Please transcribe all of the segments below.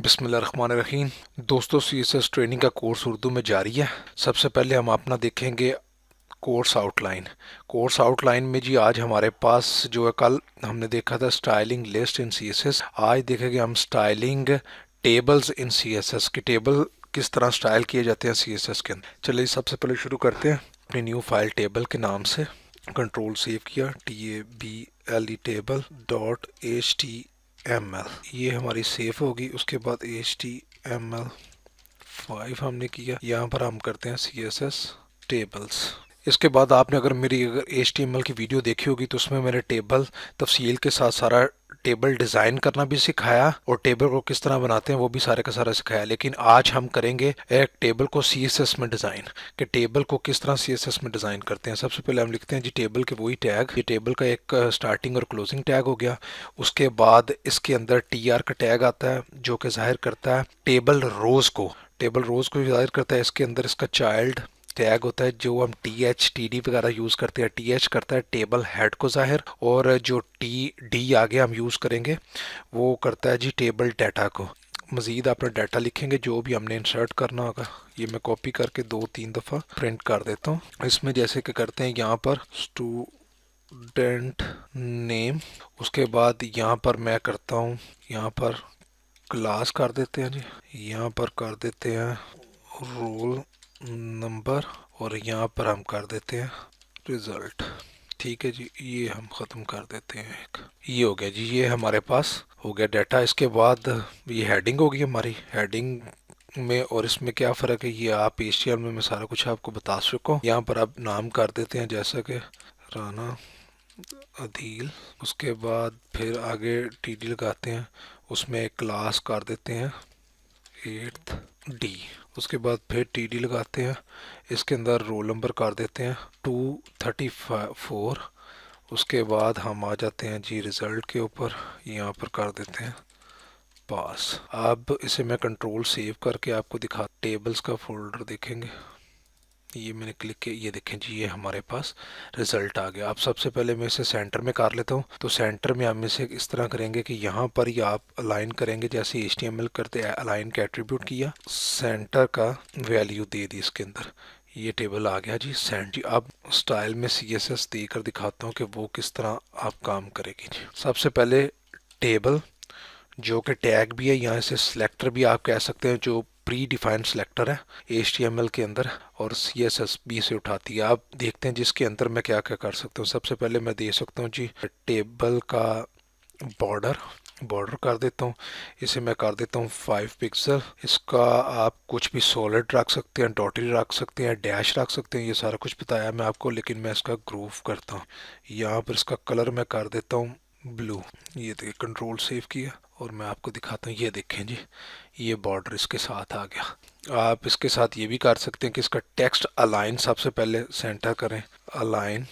बिस्मिल्लाहिर्रहमानिर्रहीम। दोस्तों, CSS training का कोर्स उर्दू में जारी है। सबसे पहले हम अपना देखेंगे कोर्स आउटलाइन। कोर्स आउटलाइन में जी आज हमारे पास जो है, कल हमने देखा था स्टाइलिंग लिस्ट इन सीएसएस, आज देखेंगे हम स्टाइलिंग टेबल्स इन सीएसएस की टेबल किस तरह स्टाइल किए जाते हैं सीएसएस के अंदर। चलिए सबसे पहले शुरू करते हैं अपनी न्यू फाइल टेबल के नाम से। कंट्रोल सेव किया, TABLE टेबल .html, ये हमारी सेव होगी। उसके बाद HTML5 हमने किया। यहाँ पर हम करते हैं CSS टेबल्स। इसके बाद आपने अगर HTML की वीडियो देखी होगी तो उसमें मैंने टेबल तफसील के साथ सारा टेबल डिज़ाइन करना भी सिखाया और टेबल को किस तरह बनाते हैं वो भी सारे का सारा सिखाया। लेकिन आज हम करेंगे एक टेबल को CSS में डिज़ाइन, कि टेबल को किस तरह CSS में डिज़ाइन करते हैं। सबसे पहले हम लिखते हैं जी टेबल के वही टैग। ये टेबल का एक स्टार्टिंग और क्लोजिंग टैग हो गया। उसके बाद इसके अंदर TR का टैग आता है जो कि जाहिर करता है टेबल रोज़ को जाहिर करता है। इसके अंदर इसका चाइल्ड टैग होता है जो हम TH TD वगैरह यूज़ करते हैं। TH करता है टेबल हेड को जाहिर, और जो TD आगे हम यूज़ करेंगे वो करता है जी टेबल डाटा को। मज़ीद अपना डाटा लिखेंगे जो भी हमने इंसर्ट करना होगा। ये मैं कॉपी करके 2-3 दफ़ा प्रिंट कर देता हूँ। इसमें जैसे कि करते हैं यहाँ पर स्टूडेंट नेम, उसके बाद यहाँ पर मैं करता हूँ, यहाँ पर क्लास कर देते हैं जी, यहाँ पर कर देते हैं रोल नंबर, और यहाँ पर हम कर देते हैं रिज़ल्ट। ठीक है जी, ये हम ख़त्म कर देते हैं। एक ये हो गया जी, ये हमारे पास हो गया डाटा। इसके बाद ये हेडिंग होगी हमारी। हेडिंग में और इसमें क्या फ़र्क है ये आप HTML में मैं सारा कुछ आपको बता चुका हूँ। यहाँ पर आप नाम कर देते हैं जैसा कि राना अदील। उसके बाद फिर आगे TD लगाते हैं, उसमें एक क्लास कर देते हैं 8th D। उसके बाद फिर TD लगाते हैं, इसके अंदर रोल नंबर कर देते हैं 234। उसके बाद हम आ जाते हैं जी रिज़ल्ट के ऊपर, यहाँ पर कर देते हैं पास। अब इसे मैं कंट्रोल सेव करके आपको दिखा, टेबल्स का फोल्डर देखेंगे, ये मैंने क्लिक किया, ये देखें जी ये हमारे पास रिज़ल्ट आ गया। अब सबसे पहले मैं इसे सेंटर में कर लेता हूँ। तो सेंटर में हम इसे इस तरह करेंगे कि यहाँ पर ही आप अलाइन करेंगे जैसे HTML करते हैं। अलाइन का एट्रीब्यूट किया, सेंटर का वैल्यू दे दी इसके अंदर, ये टेबल आ गया जी सेंट जी। अब स्टाइल में CSS देकर दिखाता हूँ कि वो किस तरह आप काम करेगी जी। सबसे पहले टेबल जो कि टैग भी है, यहाँ से सिलेक्टर भी आप कह सकते हैं, जो प्री डिफाइंड सिलेक्टर है HTML के अंदर, और CSS भी से उठाती है। आप देखते हैं जिसके अंदर मैं क्या क्या कर सकता हूँ। सबसे पहले मैं दे सकता हूँ जी टेबल का बॉर्डर कर देता हूँ। इसे मैं कर देता हूँ 5 पिक्सल। इसका आप कुछ भी सॉलिड रख सकते हैं, डॉटेड रख सकते हैं, डैश रख सकते हैं, ये सारा कुछ बताया मैं आपको। लेकिन मैं इसका ग्रूव करता हूँ, यहाँ पर इसका कलर मैं कर देता हूँ ब्लू। ये देखिए कंट्रोल सेव किया और मैं आपको दिखाता हूँ। ये देखें जी, ये बॉर्डर इसके साथ आ गया। आप इसके साथ ये भी कर सकते हैं कि इसका टेक्स्ट अलाइन सबसे पहले सेंटर करें। अलाइन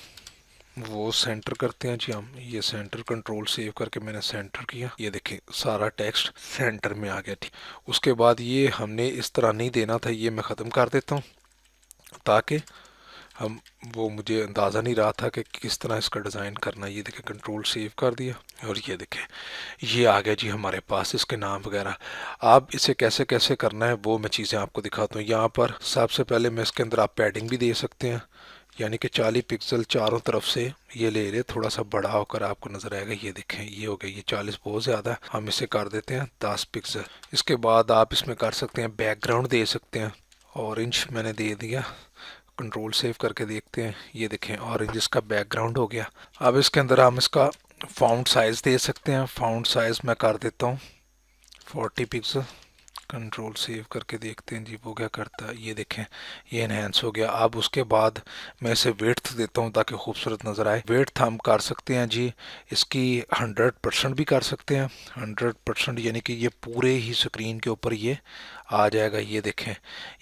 वो सेंटर करते हैं जी हम, ये सेंटर कंट्रोल सेव करके मैंने सेंटर किया। ये देखें सारा टेक्स्ट सेंटर में आ गया। ठीक, उसके बाद ये हमने इस तरह नहीं देना था, ये मैं ख़त्म कर देता हूँ ताकि हम वो मुझे अंदाज़ा नहीं रहा था कि किस तरह इसका डिज़ाइन करना है। ये देखें कंट्रोल सेव कर दिया और ये देखें ये आ गया जी हमारे पास इसके नाम वगैरह। अब इसे कैसे कैसे करना है वो मैं चीज़ें आपको दिखाता हूँ। यहाँ पर सबसे पहले मैं इसके अंदर आप पैडिंग भी दे सकते हैं, यानी कि 40 पिक्सल चारों तरफ से ये ले रहे, थोड़ा सा बड़ा होकर आपको नज़र आएगा। ये देखें ये हो गया, ये 40 बहुत ज़्यादा है, हम इसे कर देते हैं 10 पिक्सल। इसके बाद आप इसमें कर सकते हैं बैकग्राउंड दे सकते हैं, ऑरेंज मैंने दे दिया। कंट्रोल सेव करके देखते हैं, ये देखें ऑरेंज इसका बैकग्राउंड हो गया। अब इसके अंदर हम इसका फ़ॉन्ट साइज़ दे सकते हैं। फ़ॉन्ट साइज़ मैं कर देता हूँ 40 पिक्सल। कंट्रोल सेव करके देखते हैं जी वो क्या करता है। ये देखें ये इन्हेंस हो गया। अब उसके बाद मैं इसे विड्थ देता हूँ ताकि खूबसूरत नज़र आए। विड्थ हम कर सकते हैं जी इसकी 100% भी कर सकते हैं। 100% यानी कि ये पूरे ही स्क्रीन के ऊपर ये आ जाएगा। ये देखें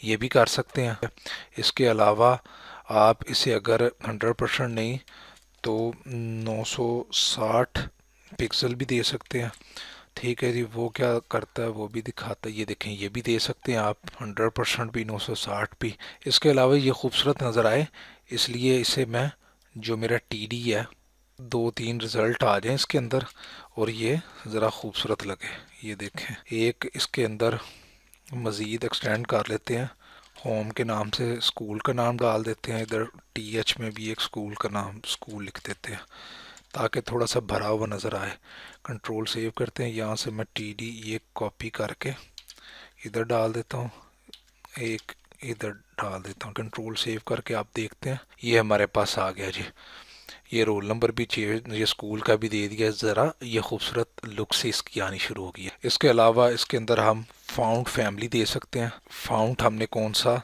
ये भी कर सकते हैं। इसके अलावा आप इसे अगर 100% नहीं तो 960 पिक्सल भी दे सकते हैं। ठीक है जी, वो क्या करता है वो भी दिखाता है। ये देखें ये भी दे सकते हैं आप 100% भी, 960 भी। इसके अलावा ये खूबसूरत नज़र आए इसलिए इसे मैं जो मेरा TD है दो तीन रिज़ल्ट आ जाएं इसके अंदर और ये ज़रा खूबसूरत लगे। ये देखें, एक इसके अंदर मज़ीद एक्सटेंड कर लेते हैं, होम के नाम से स्कूल का नाम डाल देते हैं, इधर टीएच में भी एक स्कूल का नाम स्कूल लिख देते हैं ताकि थोड़ा सा भरा हुआ नज़र आए। कंट्रोल सेव करते हैं, यहाँ से मैं टीडी ये कॉपी करके इधर डाल देता हूँ, एक इधर डाल देता हूँ। कंट्रोल सेव करके आप देखते हैं ये हमारे पास आ गया जी। ये रोल नंबर भी चाहिए, ये स्कूल का भी दे दिया, ज़रा ये खूबसूरत लुक से इसकी आनी शुरू हो गई है। इसके अलावा इसके अंदर हम फाउंड फैमिली दे सकते हैं, फाउंड हमने कौन सा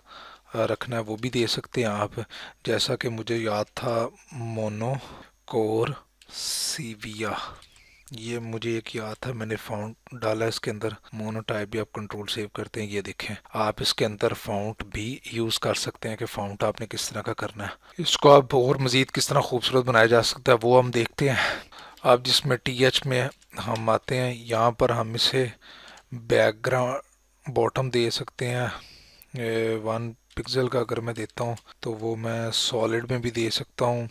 रखना है वो भी दे सकते हैं आप। जैसा कि मुझे याद था मोनो कोर सीविया, ये मुझे एक याद था, मैंने फाउंट डाला इसके अंदर। मोनोटाइप भी आप कंट्रोल सेव करते हैं, ये देखें आप इसके अंदर फाउंट भी यूज़ कर सकते हैं कि फाउंट आपने किस तरह का करना है। इसको आप और मज़ीद किस तरह खूबसूरत बनाया जा सकता है वो हम देखते हैं। अब जिसमें टीएच में हम आते हैं, यहाँ पर हम इसे बैकग्राउंड बॉटम दे सकते हैं। 1 पिक्सल का अगर मैं देता हूँ तो वो मैं सॉलिड में भी दे सकता हूँ।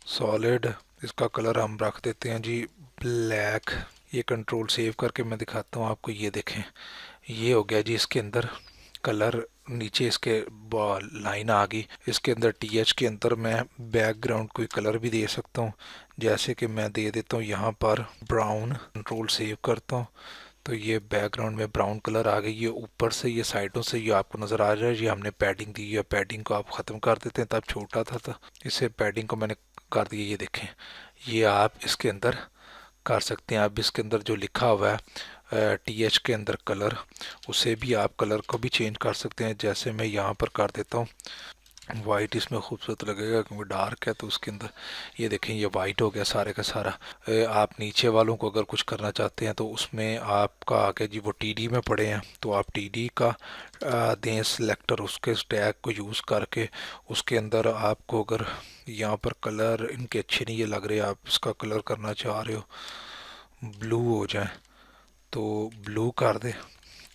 सॉलिड, इसका कलर हम रख देते हैं जी ब्लैक। ये कंट्रोल सेव करके मैं दिखाता हूँ आपको, ये देखें ये हो गया जी इसके अंदर कलर। नीचे इसके लाइन आ गई। इसके अंदर टीएच के अंदर मैं बैकग्राउंड कोई कलर भी दे सकता हूँ, जैसे कि मैं दे देता हूँ यहाँ पर ब्राउन। कंट्रोल सेव करता हूँ तो ये बैकग्राउंड में ब्राउन कलर आ गई। ये ऊपर से ये साइडों से ये आपको नज़र आ रहा है, ये हमने पैडिंग दी है। पैडिंग को आप ख़त्म कर देते हैं, तब छोटा था तो इसे पैडिंग को मैंने कर दिया। ये देखें ये आप इसके अंदर कर सकते हैं। आप इसके अंदर जो लिखा हुआ है टीएच के अंदर कलर, उसे भी आप कलर को भी चेंज कर सकते हैं। जैसे मैं यहाँ पर कर देता हूँ वाइट, इसमें खूबसूरत लगेगा क्योंकि डार्क है तो उसके अंदर ये देखें ये वाइट हो गया सारे का सारा। आप नीचे वालों को अगर कुछ करना चाहते हैं तो उसमें आपका आगे जी वो टीडी में पड़े हैं तो आप टीडी का दें सिलेक्टर, उसके टैग को यूज़ करके उसके अंदर आपको अगर यहाँ पर कलर इनके अच्छे नहीं ये लग रहे, आप इसका कलर करना चाह रहे हो ब्लू हो जाए तो ब्लू कर दे।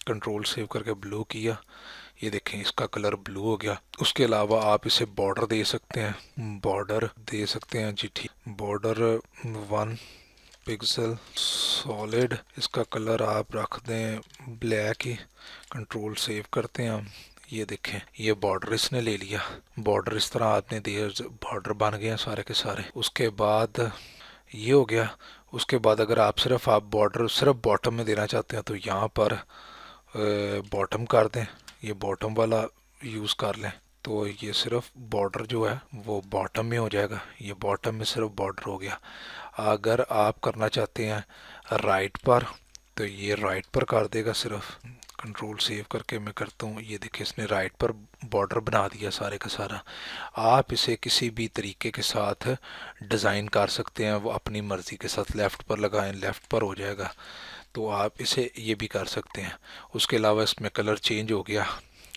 कंट्रोल सेव करके ब्लू किया, ये देखें इसका कलर ब्लू हो गया। उसके अलावा आप इसे बॉर्डर दे सकते हैं, बॉर्डर दे सकते हैं जी, ठीक बॉर्डर 1 पिक्सल सॉलिड, इसका कलर आप रख दें ब्लैक ही। कंट्रोल सेव करते हैं हम, ये देखें ये बॉर्डर इसने ले लिया। बॉर्डर इस तरह आपने दिए, बॉर्डर बन गए हैं सारे के सारे। उसके बाद ये हो गया। उसके बाद अगर आप सिर्फ आप बॉर्डर सिर्फ बॉटम में देना चाहते हैं तो यहाँ पर बॉटम कर दें, ये बॉटम वाला यूज़ कर लें तो ये सिर्फ बॉर्डर जो है वो बॉटम में हो जाएगा। ये बॉटम में सिर्फ बॉर्डर हो गया। अगर आप करना चाहते हैं राइट पर तो ये राइट पर कर देगा सिर्फ। कंट्रोल सेव करके मैं करता हूँ, ये देखिए इसने राइट पर बॉर्डर बना दिया सारे का सारा। आप इसे किसी भी तरीके के साथ डिज़ाइन कर सकते हैं, वो अपनी मर्ज़ी के साथ। लेफ़्ट पर लगाएं लेफ़्ट पर हो जाएगा, तो आप इसे ये भी कर सकते हैं। उसके अलावा इसमें कलर चेंज हो गया,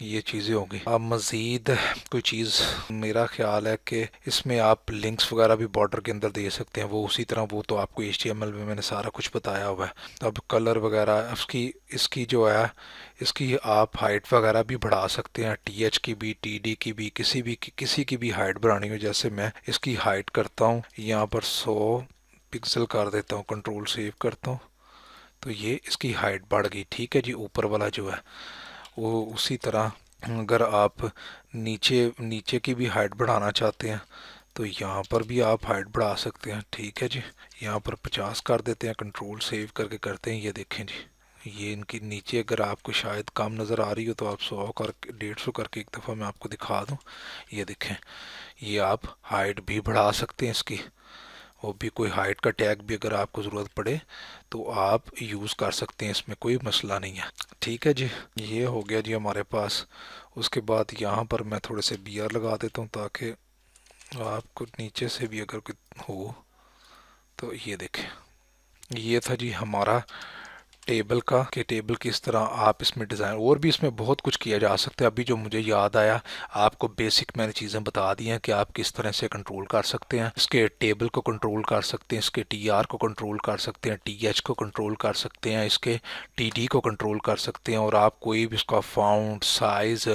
ये चीज़ें होंगी। अब मज़ीद कोई चीज़ मेरा ख्याल है कि इसमें आप लिंक्स वगैरह भी बॉर्डर के अंदर दे सकते हैं, वो उसी तरह वो तो आपको HTML में मैंने सारा कुछ बताया हुआ है। अब कलर वगैरह इसकी जो है इसकी आप हाइट वगैरह भी बढ़ा सकते हैं, टीएच की भी टीडी की भी, किसी की भी हाइट बढ़ानी हो। जैसे मैं इसकी हाइट करता हूँ यहाँ पर 100 पिक्सल कर देता हूँ, कंट्रोल सेव करता हूँ तो ये इसकी हाइट बढ़ गई। ठीक है जी, ऊपर वाला जो है वो उसी तरह अगर आप नीचे नीचे की भी हाइट बढ़ाना चाहते हैं तो यहाँ पर भी आप हाइट बढ़ा सकते हैं। ठीक है जी, यहाँ पर 50 कर देते हैं, कंट्रोल सेव करके करते हैं। ये देखें जी ये इनकी नीचे अगर आपको शायद कम नज़र आ रही हो तो आप 100 करके 150 करके एक दफ़ा मैं आपको दिखा दूँ। ये देखें ये आप हाइट भी बढ़ा सकते हैं इसकी, वो भी कोई हाइट का टैग भी अगर आपको ज़रूरत पड़े तो आप यूज़ कर सकते हैं, इसमें कोई मसला नहीं है। ठीक है जी, ये हो गया जी हमारे पास। उसके बाद यहाँ पर मैं थोड़े से बियर लगा देता हूँ ताकि आपको नीचे से भी अगर कोई हो तो ये देखें। ये था जी हमारा टेबल का कि टेबल किस तरह आप इसमें डिज़ाइन, और भी इसमें बहुत कुछ किया जा सकता है। अभी जो मुझे याद आया, आपको बेसिक मैंने चीज़ें बता दी हैं कि आप किस तरह से कंट्रोल कर सकते हैं। इसके टेबल को कंट्रोल कर सकते हैं, इसके टीआर को कंट्रोल कर सकते हैं, टीएच को कंट्रोल कर सकते हैं, इसके टीडी को कंट्रोल कर सकते हैं, और आप कोई भी इसका fount, size,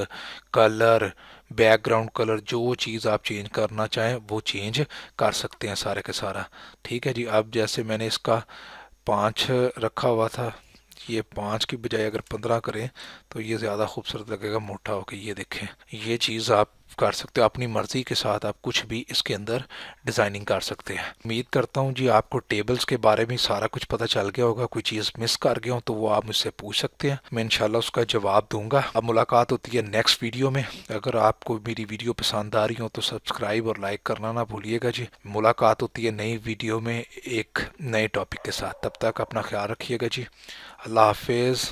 colour, background colour, जो चीज़ आप चेंज करना चाहें वो चेंज कर सकते हैं सारे के सारा। ठीक है जी। अब जैसे मैंने इसका 5 रखा हुआ था, ये 5 की बजाय अगर 15 करें तो ये ज़्यादा खूबसूरत लगेगा मोटा होकर। ये देखें, ये चीज़ आप कर सकते हो अपनी मर्ज़ी के साथ, आप कुछ भी इसके अंदर डिज़ाइनिंग कर सकते हैं। उम्मीद करता हूँ जी आपको टेबल्स के बारे में सारा कुछ पता चल गया होगा। कोई चीज़ मिस कर गया हो तो वो आप मुझसे पूछ सकते हैं, मैं इंशाल्लाह उसका जवाब दूंगा। अब मुलाकात होती है नेक्स्ट वीडियो में। अगर आपको मेरी वीडियो पसंद आ रही हो तो सब्सक्राइब और लाइक करना ना भूलिएगा जी। मुलाकात होती है नई वीडियो में एक नए टॉपिक के साथ। तब तक अपना ख्याल रखिएगा जी। अल्लाह हाफिज़।